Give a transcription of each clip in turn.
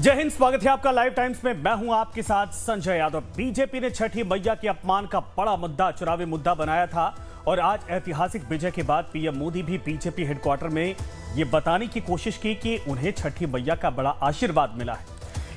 जय हिंद, स्वागत है आपका लाइव टाइम्स में। मैं हूं आपके साथ संजय यादव। बीजेपी ने छठी मैया के अपमान का बड़ा मुद्दा चुनावी मुद्दा बनाया था और आज ऐतिहासिक विजय के बाद पीएम मोदी भी बीजेपी हेडक्वार्टर में ये बताने की कोशिश की कि उन्हें छठी मैया का बड़ा आशीर्वाद मिला है।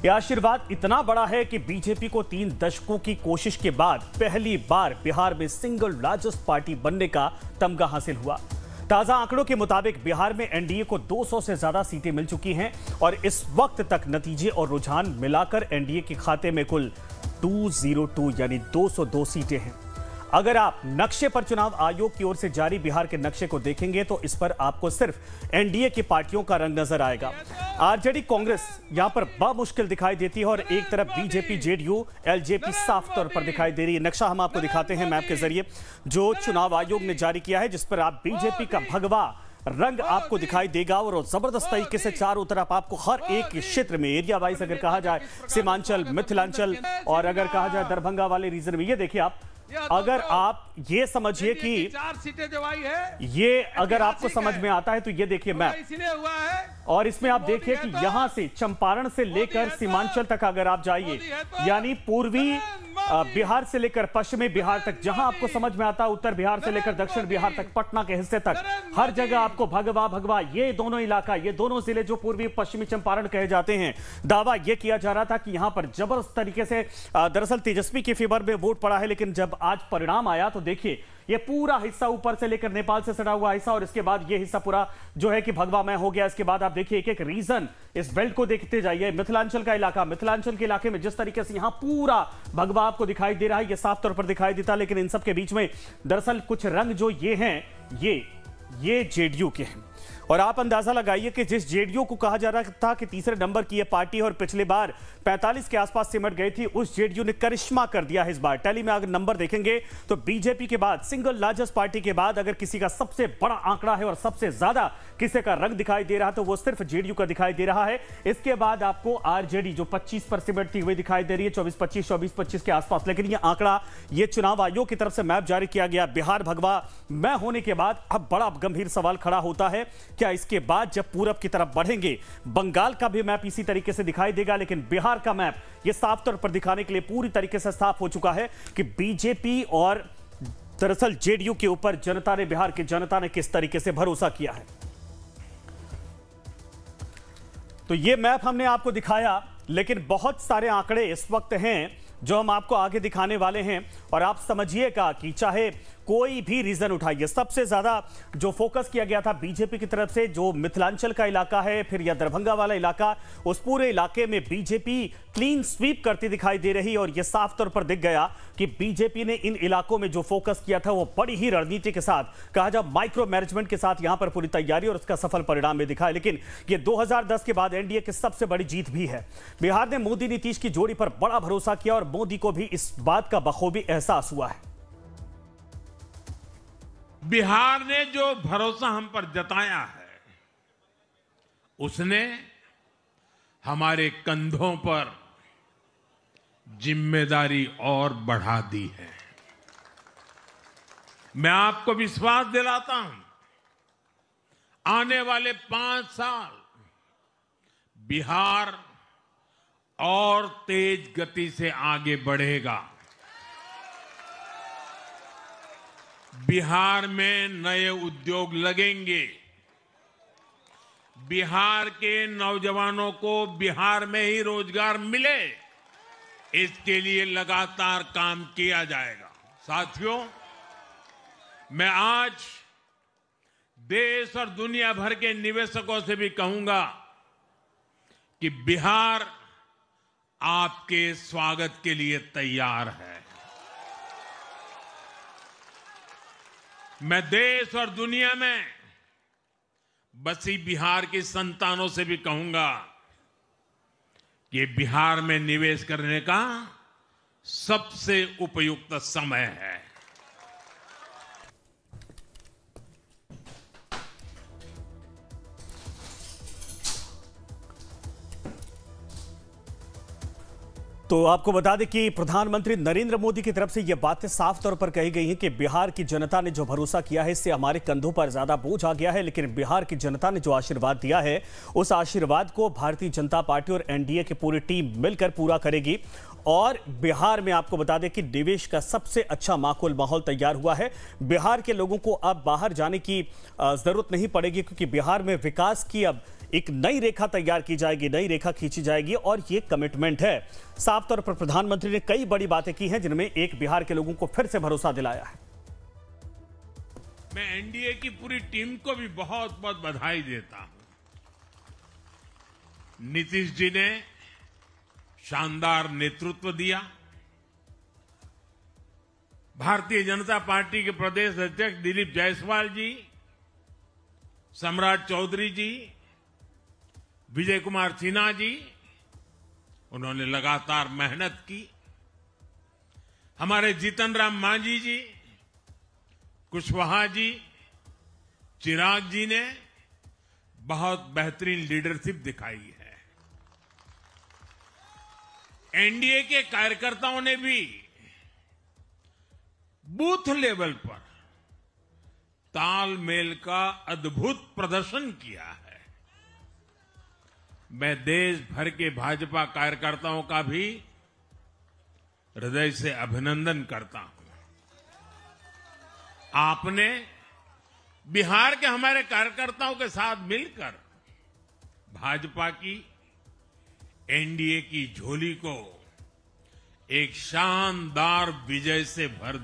यह आशीर्वाद इतना बड़ा है कि बीजेपी को 3 दशकों की कोशिश के बाद पहली बार बिहार में सिंगल लार्जेस्ट पार्टी बनने का तमगा हासिल हुआ। ताजा आंकड़ों के मुताबिक बिहार में एनडीए को 200 से ज्यादा सीटें मिल चुकी हैं और इस वक्त तक नतीजे और रुझान मिलाकर एनडीए के खाते में कुल 202 यानी 202 सीटें हैं। अगर आप नक्शे पर चुनाव आयोग की ओर से जारी बिहार के नक्शे को देखेंगे तो इस पर आपको सिर्फ एनडीए की पार्टियों का रंग नजर आएगा। आरजेडी कांग्रेस यहां पर बामुश्किल दिखाई देती है और एक तरफ बीजेपी, जेडीयू, एलजेपी साफ तौर पर दिखाई दे रही है। नक्शा हम आपको दिखाते हैं मैप के जरिए जो चुनाव आयोग ने जारी किया है, जिस पर आप बीजेपी का भगवा रंग आपको दिखाई देगा और जबरदस्त तरीके से चारों तरफ आपको हर एक क्षेत्र में एरिया वाइज अगर कहा जाए सीमांचल, मिथिलांचल और अगर कहा जाए दरभंगा वाले रीजन में, ये देखिए आप, अगर आप ये समझिए कि 4 सीटें जो आई है, ये अगर आपको समझ में आता है तो ये देखिए मैप, इसलिए हुआ है और इसमें आप देखिए कि यहां से चंपारण से लेकर सीमांचल तक अगर आप जाइए, यानी पूर्वी बिहार से लेकर पश्चिमी बिहार तक, जहां आपको समझ में आता है, उत्तर बिहार से लेकर दक्षिण बिहार तक, पटना के हिस्से तक, हर जगह आपको भगवा भगवा ये दोनों इलाका, ये दोनों जिले जो पूर्वी पश्चिमी चंपारण कहे जाते हैं, दावा यह किया जा रहा था कि यहां पर जबरदस्त तरीके से दरअसल तेजस्वी के फेवर में वोट पड़ा है। लेकिन जब आज परिणाम आया तो देखिए ये पूरा हिस्सा ऊपर से लेकर नेपाल से सटा हुआ हिस्सा और इसके बाद ये हिस्सा पूरा जो है कि भगवामय हो गया। इसके बाद आप देखिए एक एक रीजन इस बेल्ट को देखते जाइए। मिथिलांचल का इलाका, मिथिलांचल के इलाके में जिस तरीके से यहां पूरा भगवा आपको दिखाई दे रहा है, ये साफ तौर पर दिखाई देता, लेकिन इन सब के बीच में दरअसल कुछ रंग जो ये हैं, ये जेडीयू के हैं। और आप अंदाजा लगाइए कि जिस जेडीयू को कहा जा रहा था कि तीसरे नंबर की यह पार्टी और पिछली बार 45 के आसपास सिमट गई थी, उस जेडीयू ने करिश्मा कर दिया है इस बार। टैली में अगर नंबर देखेंगे तो बीजेपी के बाद, सिंगल लार्जेस्ट पार्टी के बाद अगर किसी का सबसे बड़ा आंकड़ा है और सबसे ज्यादा किसी का रंग दिखाई दे रहा है तो वो सिर्फ जेडीयू का दिखाई दे रहा है। इसके बाद आपको आरजेडी जो 25 पर सिमटती हुई दिखाई दे रही है, 24-25, 24-25 के आसपास। लेकिन यह आंकड़ा ये चुनाव आयोग की तरफ से मैप जारी किया गया बिहार भगवा मैं होने के बाद अब बड़ा गंभीर सवाल खड़ा होता है, क्या इसके बाद जब पूरब की तरफ बढ़ेंगे बंगाल का भी मैप इसी तरीके से दिखाई देगा? लेकिन बिहार का मैप यह साफ तौर पर दिखाने के लिए पूरी तरीके से साफ हो चुका है कि बीजेपी और दरअसल जेडीयू के ऊपर जनता ने, बिहार की जनता ने किस तरीके से भरोसा किया है। तो यह मैप हमने आपको दिखाया, लेकिन बहुत सारे आंकड़े इस वक्त हैं जो हम आपको आगे दिखाने वाले हैं और आप समझिएगा कि चाहे कोई भी रीजन उठाइए, सबसे ज्यादा जो फोकस किया गया था बीजेपी की तरफ से जो मिथिलांचल का इलाका है, फिर या दरभंगा वाला इलाका, उस पूरे इलाके में बीजेपी क्लीन स्वीप करती दिखाई दे रही और यह साफ तौर पर दिख गया कि बीजेपी ने इन इलाकों में जो फोकस किया था वो बड़ी ही रणनीति के साथ, कहा जाए माइक्रो मैनेजमेंट के साथ यहां पर पूरी तैयारी और उसका सफल परिणाम भी दिखा है। लेकिन ये 2010 के बाद एनडीए की सबसे बड़ी जीत भी है। बिहार ने मोदी नीतीश की जोड़ी पर बड़ा भरोसा किया और मोदी को भी इस बात का बखूबी एहसास हुआ है। बिहार ने जो भरोसा हम पर जताया है, उसने हमारे कंधों पर जिम्मेदारी और बढ़ा दी है। मैं आपको विश्वास दिलाता हूं, आने वाले 5 साल बिहार और तेज गति से आगे बढ़ेगा। बिहार में नए उद्योग लगेंगे, बिहार के नौजवानों को बिहार में ही रोजगार मिले, इसके लिए लगातार काम किया जाएगा। साथियों, मैं आज देश और दुनिया भर के निवेशकों से भी कहूंगा कि बिहार आपके स्वागत के लिए तैयार है। मैं देश और दुनिया में बसी बिहार की संतानों से भी कहूंगा कि बिहार में निवेश करने का सबसे उपयुक्त समय है। तो आपको बता दें कि प्रधानमंत्री नरेंद्र मोदी की तरफ से यह बातें साफ तौर पर कही गई हैं कि बिहार की जनता ने जो भरोसा किया है इससे हमारे कंधों पर ज्यादा बोझ आ गया है, लेकिन बिहार की जनता ने जो आशीर्वाद दिया है उस आशीर्वाद को भारतीय जनता पार्टी और एनडीए की पूरी टीम मिलकर पूरा करेगी। और बिहार में आपको बता दें कि निवेश का सबसे अच्छा माकूल माहौल तैयार हुआ है। बिहार के लोगों को अब बाहर जाने की जरूरत नहीं पड़ेगी, क्योंकि बिहार में विकास की अब एक नई रेखा तैयार की जाएगी, नई रेखा खींची जाएगी और ये कमिटमेंट है। साफ तौर पर प्रधानमंत्री ने कई बड़ी बातें की हैं जिनमें एक बिहार के लोगों को फिर से भरोसा दिलाया है। मैं एनडीए की पूरी टीम को भी बहुत बहुत बधाई देता हूं। नीतीश जी ने शानदार नेतृत्व दिया। भारतीय जनता पार्टी के प्रदेश अध्यक्ष दिलीप जायसवाल जी, सम्राट चौधरी जी, विजय कुमार सिन्हा जी, उन्होंने लगातार मेहनत की। हमारे जीतन राम मांझी जी, कुशवाहा जी, चिराग जी ने बहुत बेहतरीन लीडरशिप दिखाई है। एनडीए के कार्यकर्ताओं ने भी बूथ लेवल पर तालमेल का अद्भुत प्रदर्शन किया है। मैं देश भर के भाजपा कार्यकर्ताओं का भी हृदय से अभिनंदन करता हूं। आपने बिहार के हमारे कार्यकर्ताओं के साथ मिलकर भाजपा की एनडीए की झोली को एक शानदार विजय से भर